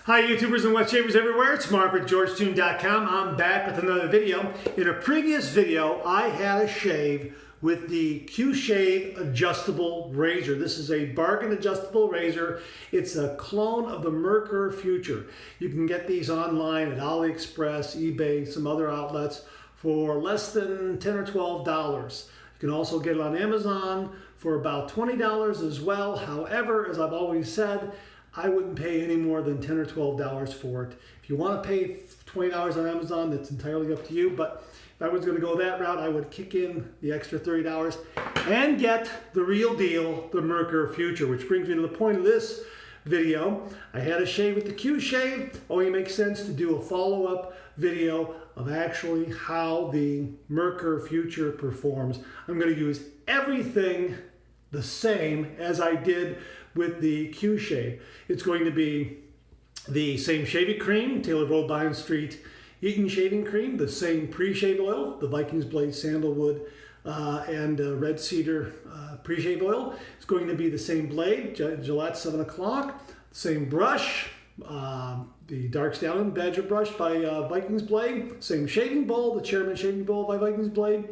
Hi YouTubers and wet shavers everywhere, it's Mark with GeorgeToon.com. I'm back with another video. In a previous video, I had a shave with the Q-Shave adjustable razor. This is a bargain adjustable razor. It's a clone of the Merkur Futur. You can get these online at AliExpress, eBay, some other outlets for less than $10 or $12. You can also get it on Amazon for about $20 as well. However, as I've always said, I wouldn't pay any more than $10 or $12 for it. If you want to pay $20 on Amazon, that's entirely up to you. But if I was going to go that route, I would kick in the extra $30 and get the real deal, the Merkur Futur, which brings me to the point of this video. I had a shave with the Q-Shave. Only makes sense to do a follow-up video of actually how the Merkur Futur performs. I'm going to use everything the same as I did with the Q-Shave. It's going to be the same shaving cream, Taylor Vine Street Eaton shaving cream, the same pre-shave oil, the Vikings Blade Sandalwood and Red Cedar pre-shave oil. It's going to be the same blade, Gillette 7 o'clock, same brush, the Dark Stallion Badger brush by Vikings Blade, same shaving bowl, the Chairman shaving bowl by Vikings Blade.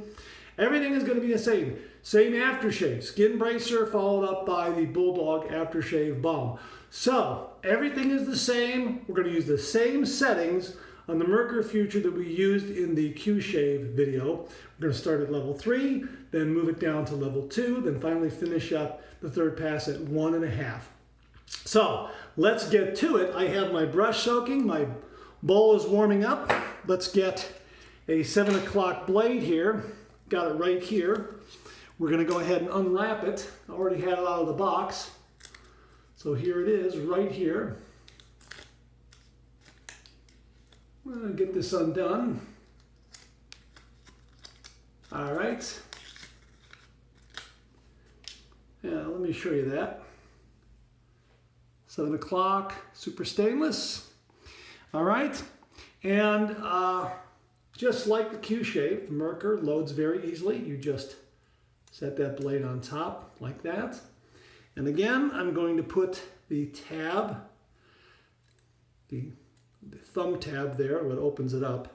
Everything is going to be the same. Same aftershave, skin bracer followed up by the Bulldog aftershave balm. So everything is the same. We're going to use the same settings on the Merkur Futur that we used in the Q-Shave video. We're going to start at level 3, then move it down to level 2, then finally finish up the third pass at 1.5. So let's get to it. I have my brush soaking, my bowl is warming up. Let's get a 7 o'clock blade here. Got it right here. We're going to go ahead and unwrap it. I already had it out of the box. So here it is right here. I'm going to get this undone. All right. Yeah, let me show you that. 7 o'clock, super stainless. All right. And just like the Q-Shave, the Merkur loads very easily. You just set that blade on top like that. And again, I'm going to put the tab, the thumb tab there, what opens it up,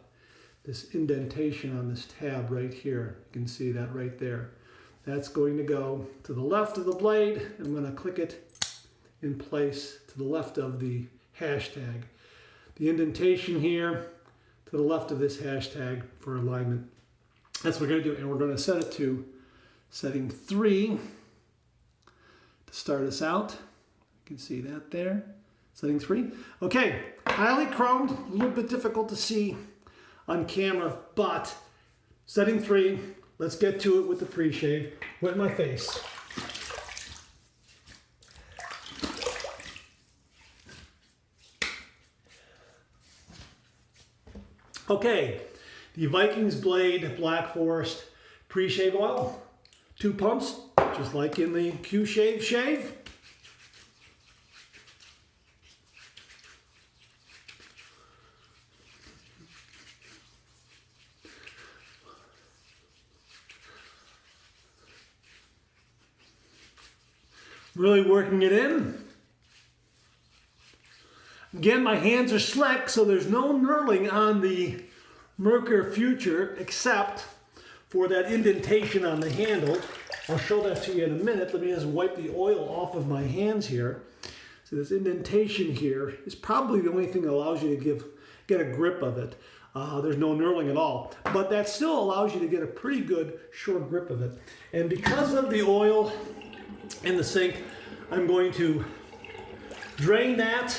this indentation on this tab right here. You can see that right there. That's going to go to the left of the blade. I'm going to click it in place to the left of the hashtag. The indentation here to the left of this hashtag for alignment. That's what we're going to do, and we're going to set it to setting 3 to start us out. You can see that there. Setting 3. Okay, highly chromed, a little bit difficult to see on camera, but setting 3, let's get to it with the pre-shave. Wet my face. Okay, the Vikings Blade Black Forest pre-shave oil. 2 pumps, just like in the Q-Shave shave. Really working it in. Again, my hands are slick, so there's no knurling on the Merkur Futur except for that indentation on the handle. I'll show that to you in a minute. Let me just wipe the oil off of my hands here. So this indentation here is probably the only thing that allows you to get a grip of it. There's no knurling at all, but that still allows you to get a pretty good short grip of it. And because of the oil in the sink, I'm going to drain that.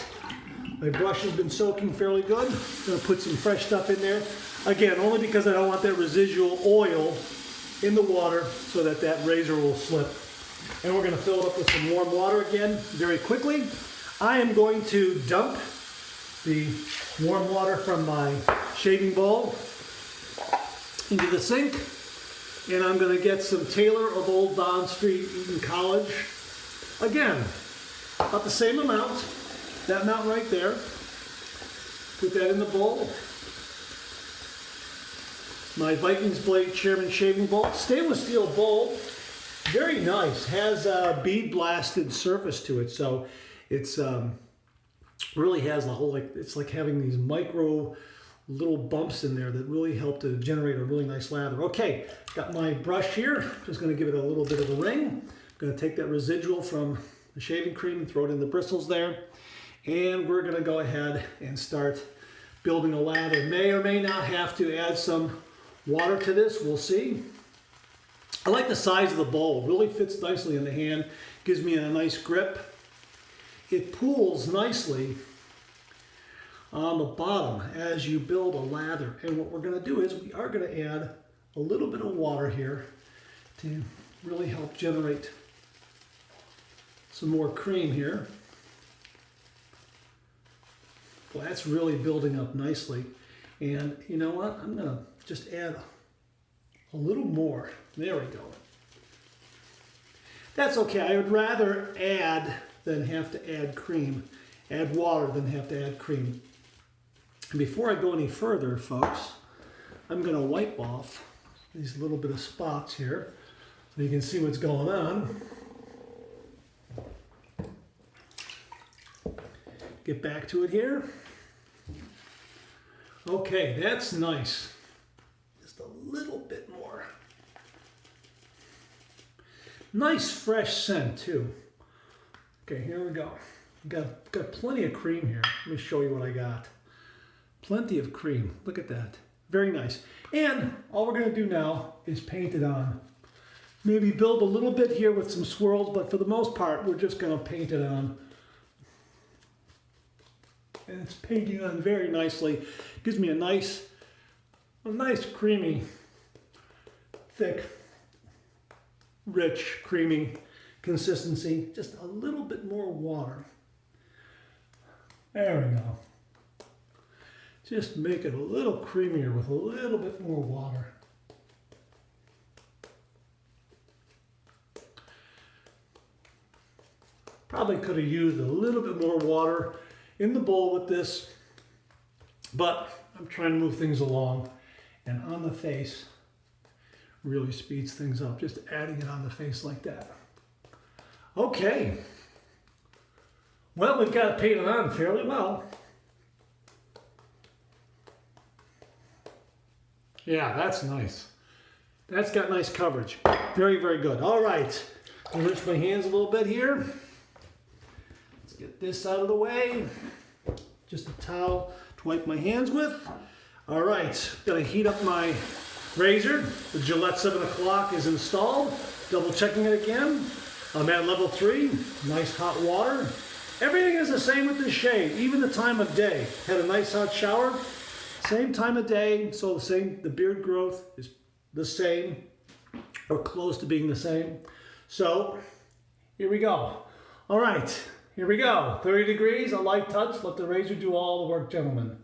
My brush has been soaking fairly good. I'm going to put some fresh stuff in there. Again, only because I don't want that residual oil in the water so that that razor will slip. And we're going to fill it up with some warm water again very quickly. I am going to dump the warm water from my shaving bowl into the sink. And I'm going to get some Taylor of Old Bond Street Eaton College. Again, about the same amount. That amount right there. Put that in the bowl. My Vikings Blade Chairman shaving bowl. Stainless steel bowl. Very nice. Has a bead blasted surface to it. So it's really has the whole, like, it's like having these micro little bumps in there that really help to generate a really nice lather. Okay, got my brush here. Just going to give it a little bit of a ring. I'm going to take that residual from the shaving cream and throw it in the bristles there. And we're going to go ahead and start building a lather. May or may not have to add some water to this. We'll see. I like the size of the bowl. Really fits nicely in the hand. Gives me a nice grip. It pools nicely on the bottom as you build a lather. And what we're going to do is we are going to add a little bit of water here to really help generate some more cream here. Well, that's really building up nicely. And you know what? I'm going to just add a little more. There we go. That's okay. I would rather add than have to add cream. Add water than have to add cream. And before I go any further, folks, I'm going to wipe off these little bit of spots here so you can see what's going on. Get back to it here. Okay, that's nice. Just a little bit more. Nice fresh scent too. Okay, here we go. Got plenty of cream here. Let me show you what I got. Plenty of cream. Look at that. Very nice. And all we're going to do now is paint it on. Maybe build a little bit here with some swirls, but for the most part, we're just going to paint it on. And it's painting on very nicely. Gives me a nice creamy, thick, rich, creamy consistency. Just a little bit more water. There we go. Just make it a little creamier with a little bit more water. Probably could have used a little bit more water in the bowl with this, but I'm trying to move things along, and on the face really speeds things up, just adding it on the face like that. Okay, well, we've got it painted on fairly well. Yeah, that's nice. That's got nice coverage. Very, very good. All right, I'll rinse my hands a little bit here. Get this out of the way. Just a towel to wipe my hands with. All right, gonna heat up my razor. The Gillette 7 o'clock is installed. Double checking it again. I'm at level 3, nice hot water. Everything is the same with this shave, even the time of day. Had a nice hot shower, same time of day, so the beard growth is the same, or close to being the same. So, here we go. All right. Here we go, 30 degrees, a light touch, let the razor do all the work, gentlemen.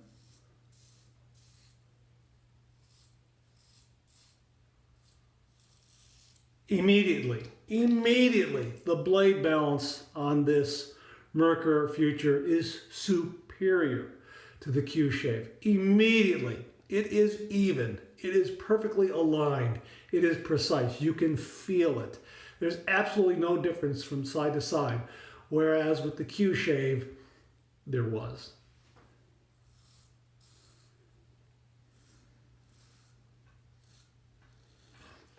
Immediately, the blade balance on this Merkur Futur is superior to the Q Shave. Immediately, it is even, it is perfectly aligned, it is precise, you can feel it. There's absolutely no difference from side to side. Whereas with the Q Shave, there was.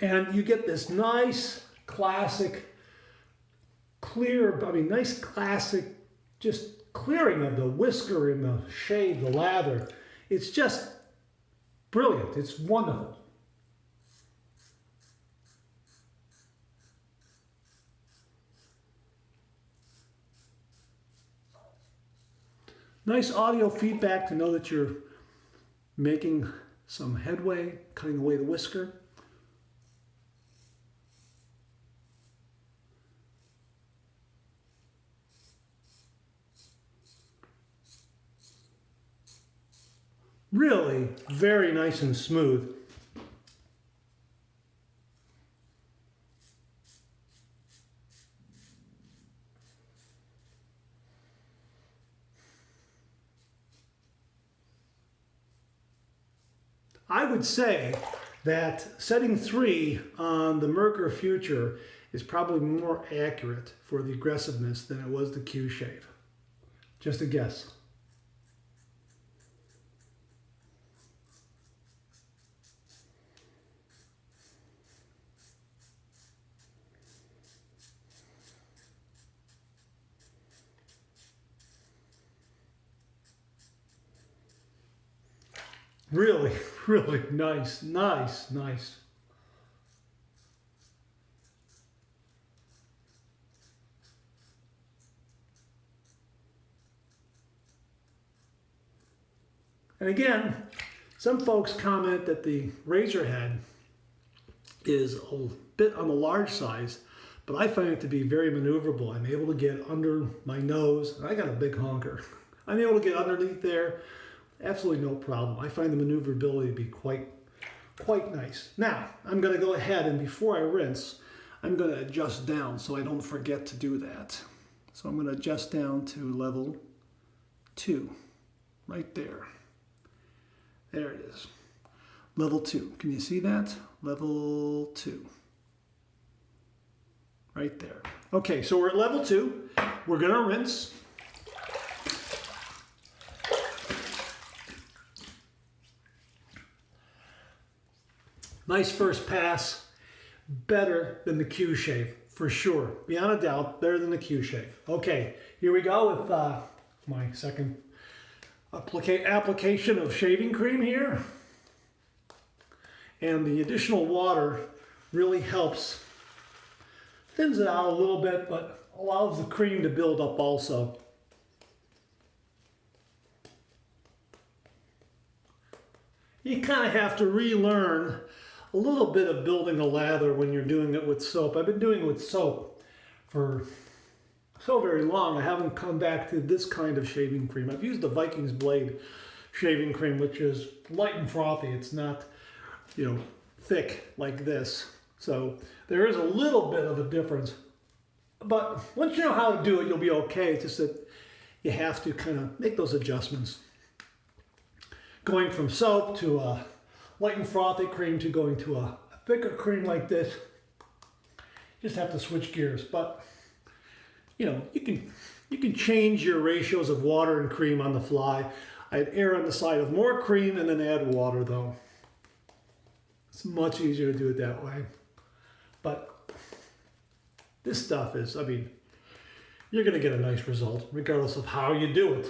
And you get this nice, classic, clear, nice classic, just clearing of the whisker and the shave, the lather. It's just brilliant. It's wonderful. Nice audio feedback to know that you're making some headway, cutting away the whisker. Really very nice and smooth. I would say that setting 3 on the Merkur Futur is probably more accurate for the aggressiveness than it was the Q Shave. Just a guess. Really, really nice, nice, nice. And again, some folks comment that the razor head is a bit on the large size, but I find it to be very maneuverable. I'm able to get under my nose, and I got a big honker. I'm able to get underneath there, absolutely no problem. I find the maneuverability to be quite nice. Now, I'm going to go ahead and before I rinse, I'm going to adjust down so I don't forget to do that. So I'm going to adjust down to level 2, right there. There it is. Level 2. Can you see that? Level 2. Right there. Okay, so we're at level 2. We're going to rinse. Nice first pass. Better than the Q shave, for sure. Beyond a doubt, better than the Q shave. Okay, here we go with my second application of shaving cream here. And the additional water really helps, thins it out a little bit, but allows the cream to build up also. You kind of have to relearn a little bit of building a lather when you're doing it with soap. I've been doing it with soap for so very long. I haven't come back to this kind of shaving cream. I've used the Viking's Blade shaving cream, which is light and frothy. It's not, you know, thick like this. So there is a little bit of a difference. But once you know how to do it, you'll be okay. It's just that you have to kind of make those adjustments. Going from soap to a light and frothy cream to going to a thicker cream like this, you just have to switch gears. But you know, you can change your ratios of water and cream on the fly. I'd err on the side of more cream and then add water though. It's much easier to do it that way. But this stuff is, I mean, you're going to get a nice result regardless of how you do it.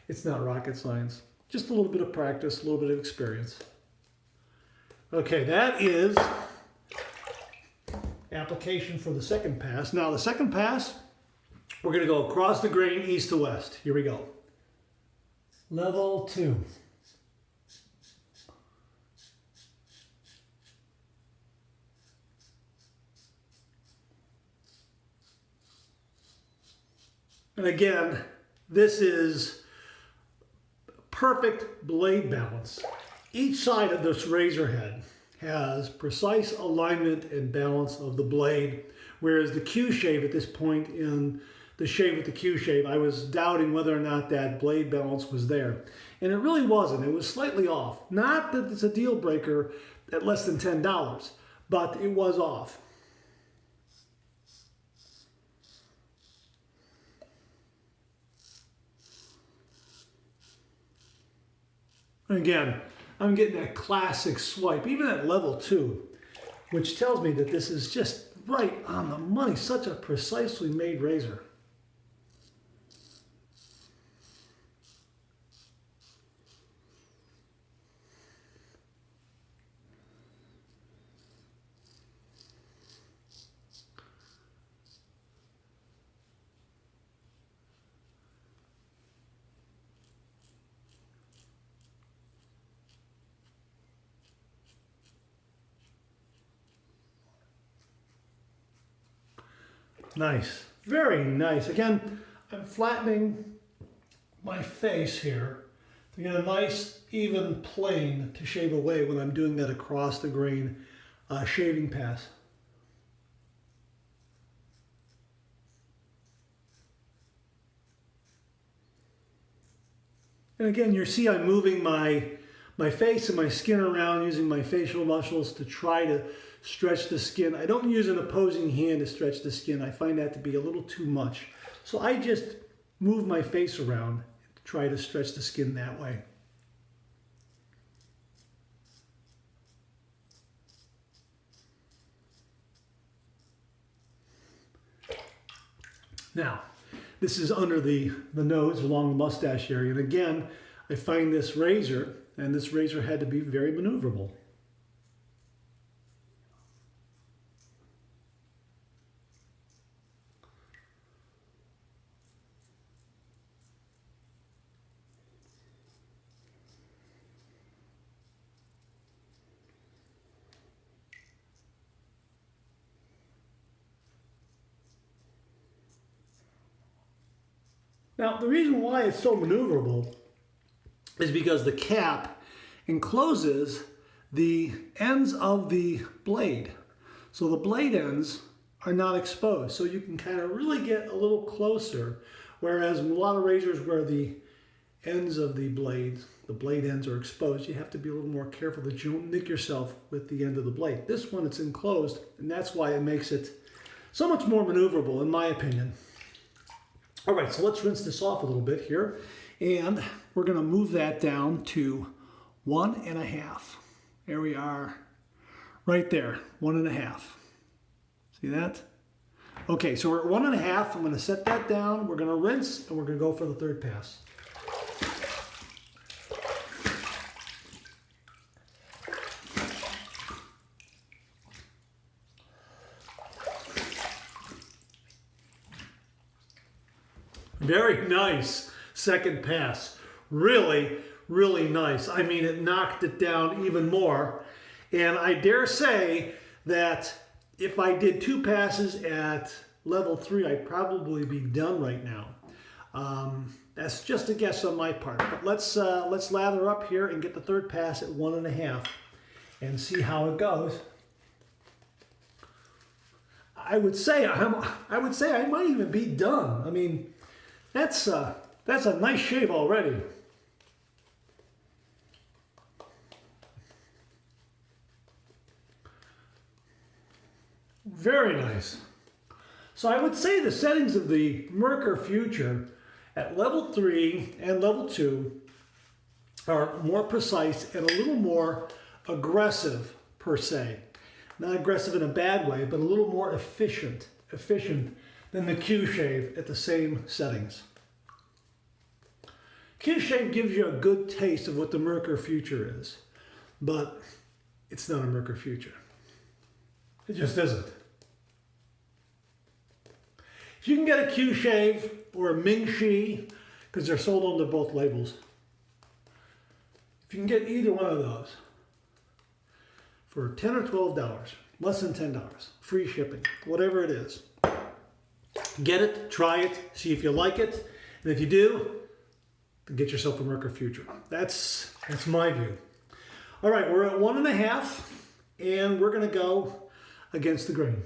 It's not rocket science. Just a little bit of practice, a little bit of experience. Okay, that is application for the second pass. Now the second pass, we're going to go across the grain east to west. Here we go. Level 2. And again, this is perfect blade balance. Each side of this razor head has precise alignment and balance of the blade, whereas the Q shave at this point in the shave with the Q shave, I was doubting whether or not that blade balance was there. And it really wasn't. It was slightly off. Not that it's a deal breaker at less than $10, but it was off. Again, I'm getting that classic swipe, even at level 2, which tells me that this is just right on the money. Such a precisely made razor. Nice, very nice. Again, I'm flattening my face here to get a nice even plane to shave away when I'm doing that across the grain shaving pass. And again, you see I'm moving my face and my skin around using my facial muscles to try to stretch the skin. I don't use an opposing hand to stretch the skin. I find that to be a little too much. So I just move my face around to try to stretch the skin that way. Now, this is under the nose along the mustache area. And again, I find this razor, and this razor had to be very maneuverable. Now, the reason why it's so maneuverable is because the cap encloses the ends of the blade. So the blade ends are not exposed. So you can kind of really get a little closer. Whereas in a lot of razors where the ends of the blade ends are exposed, you have to be a little more careful that you don't nick yourself with the end of the blade. This one, it's enclosed, and that's why it makes it so much more maneuverable, in my opinion. All right, so let's rinse this off a little bit here. And we're gonna move that down to 1.5. There we are, right there, 1.5. See that? Okay, so we're at 1.5. I'm gonna set that down. We're gonna rinse, and we're gonna go for the third pass. Very nice second pass. Really, really nice. I mean, it knocked it down even more. And I dare say that if I did 2 passes at level 3, I'd probably be done right now. That's just a guess on my part. But let's lather up here and get the third pass at 1.5 and see how it goes. I would say I might even be done. I mean, that's a nice shave already. Very nice. So I would say the settings of the Merkur Futur at level 3 and level 2 are more precise and a little more aggressive per se. Not aggressive in a bad way, but a little more efficient than the Q shave at the same settings. Q shave gives you a good taste of what the Merkur Futur is, but it's not a Merkur Futur. It just isn't. If you can get a Q shave or a Ming Shi, because they're sold under both labels, if you can get either one of those for $10 or $12, less than $10, free shipping, whatever it is, get it, try it, see if you like it, and if you do, then get yourself a Merkur Futur. That's my view. All right, we're at 1.5, and we're going to go against the grain.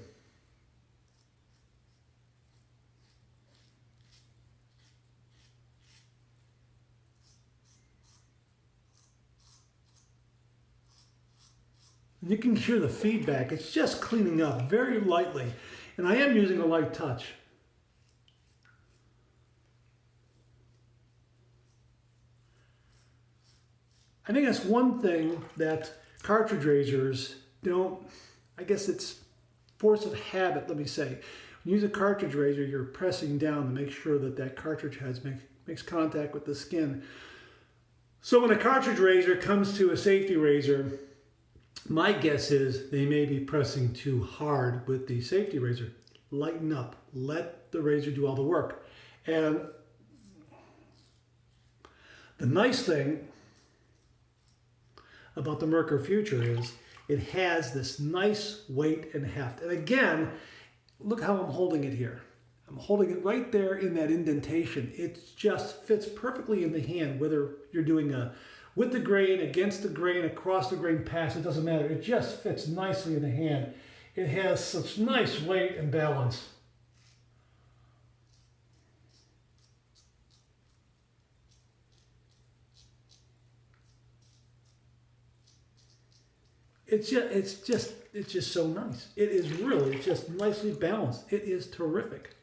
You can hear the feedback. It's just cleaning up very lightly. And I am using a light touch. I think that's one thing that cartridge razors don't, I guess it's force of habit, let me say. When you use a cartridge razor, you're pressing down to make sure that that cartridge head makes contact with the skin. So when a cartridge razor comes to a safety razor, my guess is they may be pressing too hard with the safety razor. Lighten up. Let the razor do all the work. And the nice thing about the Merkur Futur is it has this nice weight and heft. And again, look how I'm holding it here. I'm holding it right there in that indentation. It just fits perfectly in the hand, whether you're doing a with the grain, against the grain, across the grain pass, it doesn't matter. It just fits nicely in the hand. It has such nice weight and balance. It's just so nice. It is really just nicely balanced. It is terrific.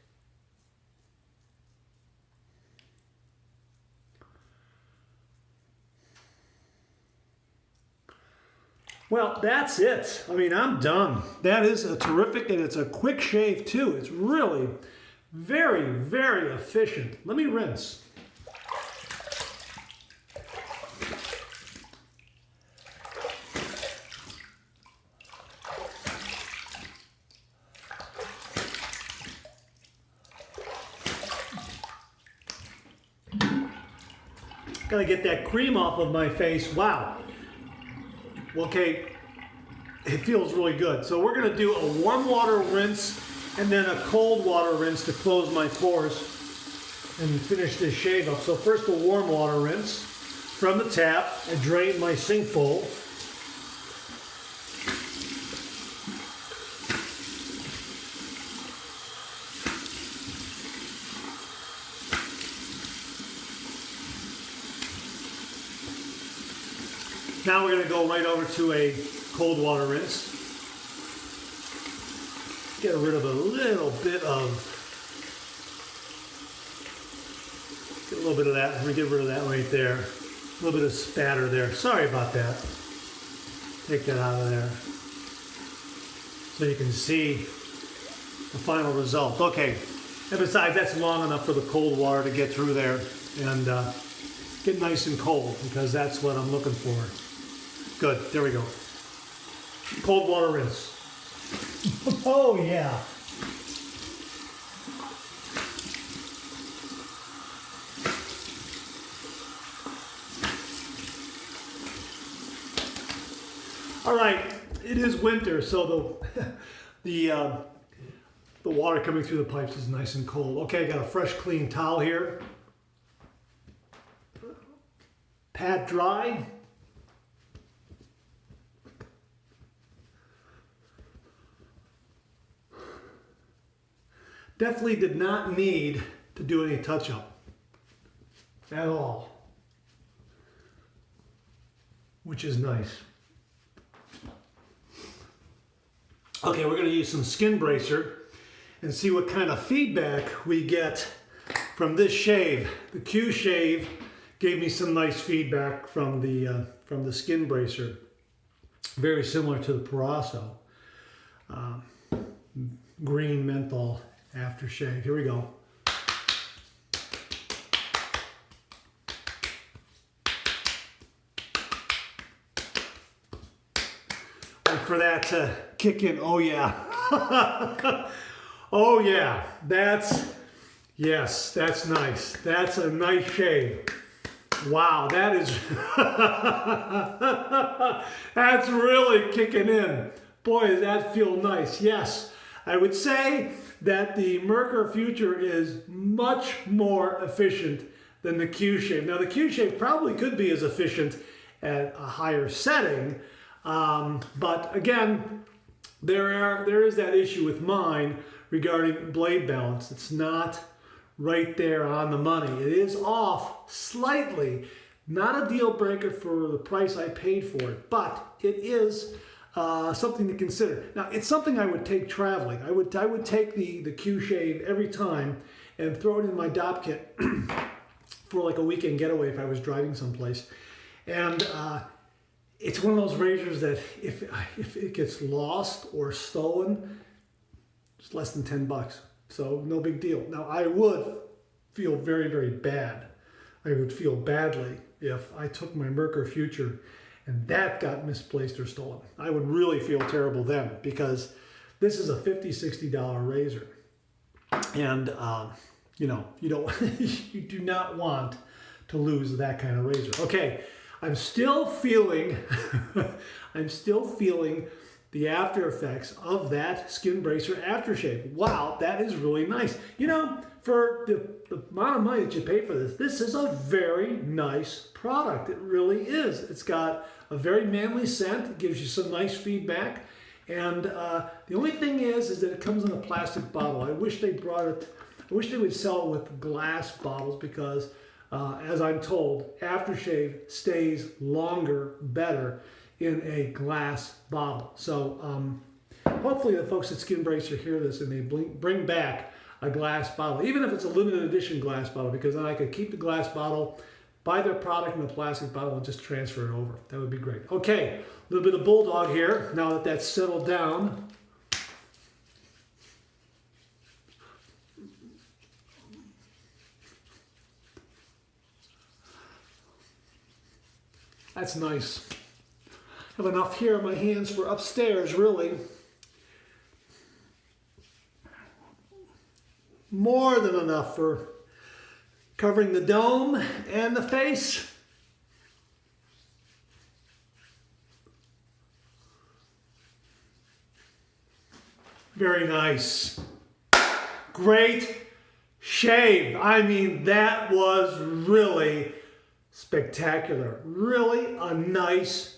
Well, that's it. I mean, I'm done. That is a terrific, and it's a quick shave too. It's really very, very efficient. Let me rinse. Gotta get that cream off of my face. Wow. Okay, it feels really good. So we're gonna do a warm water rinse and then a cold water rinse to close my pores and finish this shave up. So first a warm water rinse from the tap. I drain my sink bowl. Now we're going to go right over to a cold water rinse. Get rid of a little bit of that. Let me get rid of that right there. A little bit of spatter there. Sorry about that. Take that out of there so you can see the final result. Okay, and besides, that's long enough for the cold water to get through there and get nice and cold, because that's what I'm looking for. Good, there we go. Cold water rinse. Oh yeah. All right, it is winter, so the water coming through the pipes is nice and cold. Okay, I got a fresh, clean towel here. Pat dry. Definitely did not need to do any touch-up at all, which is nice. Okay, we're going to use some skin bracer and see what kind of feedback we get from this shave. The Q shave gave me some nice feedback from the skin bracer, very similar to the Parasso green menthol aftershave. Here we go. Wait for that to kick in. Oh yeah. Oh yeah. Yes, that's nice. That's a nice shave. Wow, that is that's really kicking in. Boy, does that feel nice. Yes, I would say that the Merkur Futur is much more efficient than the Q shave. Now the Q shave probably could be as efficient at a higher setting, but again, there is that issue with mine regarding blade balance. It's not right there on the money. It is off slightly. Not a deal breaker for the price I paid for it, but it is something to consider. Now, it's something I would take traveling. I would take the Q shave every time and throw it in my DOP kit for like a weekend getaway if I was driving someplace. And it's one of those razors that if it gets lost or stolen, it's less than $10. So no big deal. Now, I would feel very, very bad. I would feel badly if I took my Merkur Futur and that got misplaced or stolen. I would really feel terrible then, because this is a $50, $60 razor. And, you know, you do not want to lose that kind of razor. Okay, I'm still feeling, the after effects of that skin bracer aftershave. Wow, that is really nice. You know, for the amount of money that you pay for this is a very nice product. It really is. It's got a very manly scent. It gives you some nice feedback. And the only thing is that it comes in a plastic bottle. I wish they would sell it with glass bottles, because as I'm told, aftershave stays longer, better in a glass bottle. So hopefully the folks at Skin Bracer hear this and they bring back a glass bottle, even if it's a limited edition glass bottle, because then I could keep the glass bottle, buy their product in a plastic bottle and just transfer it over. That would be great. Okay, a little bit of bulldog here. Now that that's settled down. That's nice. I have enough here on my hands for upstairs, really. More than enough for covering the dome and the face. Very nice. Great shave. I mean, that was really spectacular. Really a nice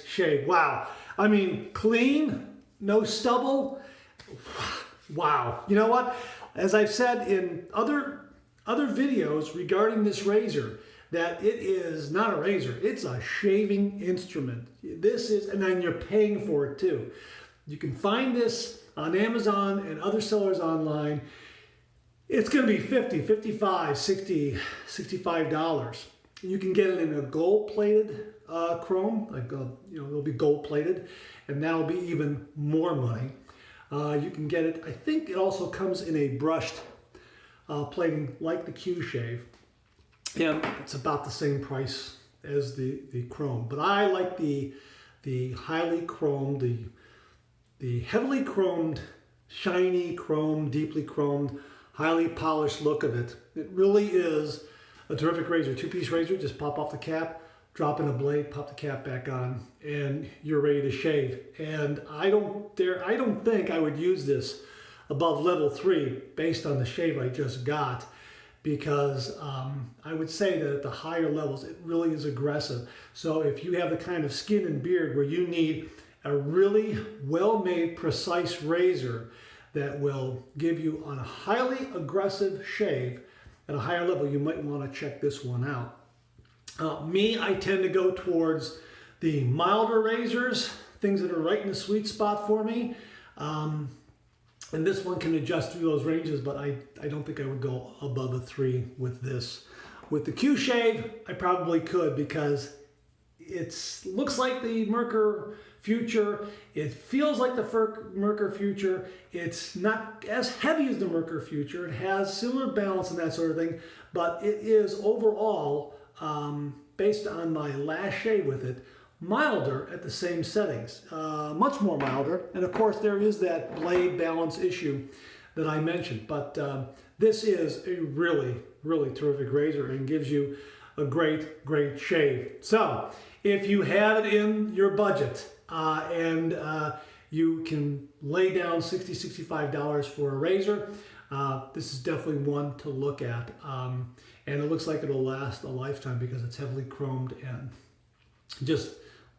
shave. Wow. I mean, clean, no stubble. Wow. You know what? As I've said in other videos regarding this razor, that it is not a razor, it's a shaving instrument. This is, and then you're paying for it too. You can find this on Amazon and other sellers online. It's going to be $50, $55, $60, $65. You can get it in a gold-plated chrome, like it'll be gold-plated, and that'll be even more money. You can get it. I think it also comes in a brushed plating, like the Q shave, and it's about the same price as the chrome. But I like the highly chromed, the heavily chromed, shiny chrome, deeply chromed, highly polished look of it. It really is a terrific razor. Two-piece razor, just pop off the cap, drop in a blade, pop the cap back on, and you're ready to shave. And I don't think I would use this above level 3 based on the shave I just got, because I would say that at the higher levels, it really is aggressive. So if you have the kind of skin and beard where you need a really well-made, precise razor that will give you a highly aggressive shave at a higher level, you might want to check this one out. I tend to go towards the milder razors, things that are right in the sweet spot for me. And this one can adjust through those ranges, but I don't think I would go above a 3 with this. With the Q shave, I probably could, because it looks like the Merkur Futur. It feels like the Merkur Futur. It's not as heavy as the Merkur Futur. It has similar balance and that sort of thing, but it is overall, based on my last shave with it, milder at the same settings, much more milder. And of course, there is that blade balance issue that I mentioned, but this is a really terrific razor and gives you a great shave. So if you have it in your budget and you can lay down $60, $65 for a razor, this is definitely one to look at. And it looks like it'll last a lifetime because it's heavily chromed and just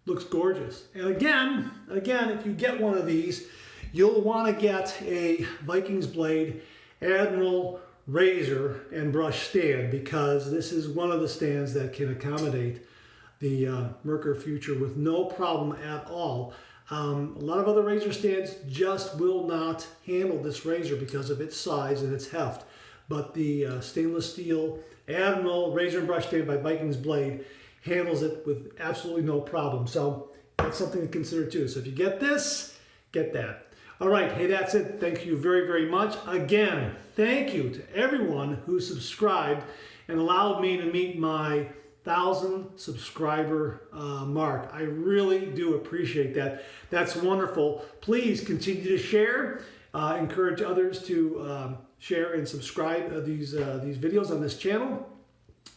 looks gorgeous. And again, if you get one of these, you'll want to get a Vikings blade Admiral razor and brush stand, because this is one of the stands that can accommodate the Merkur Futur with no problem at all. A lot of other razor stands just will not handle this razor because of its size and its heft. But the stainless steel Admiral razor and brush stand by Vikings blade handles it with absolutely no problem. So that's something to consider too. So if you get this, get that. All right, hey, that's it. Thank you very much. Again, thank you to everyone who subscribed and allowed me to meet my 1,000 subscriber mark. I really do appreciate that. That's wonderful. Please continue to share. Encourage others to share and subscribe these videos on this channel.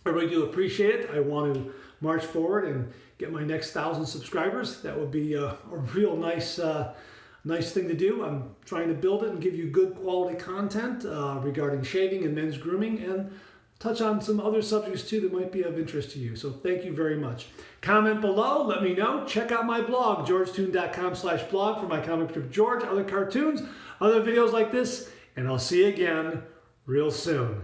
I really do appreciate it. I want to march forward and get my next 1,000 subscribers. That would be a real nice thing to do. I'm trying to build it and give you good quality content regarding shaving and men's grooming, and touch on some other subjects too that might be of interest to you. So thank you very much. Comment below, let me know. Check out my blog, georgetoon.com/blog, for my comic strip George, other cartoons, other videos like this, and I'll see you again real soon.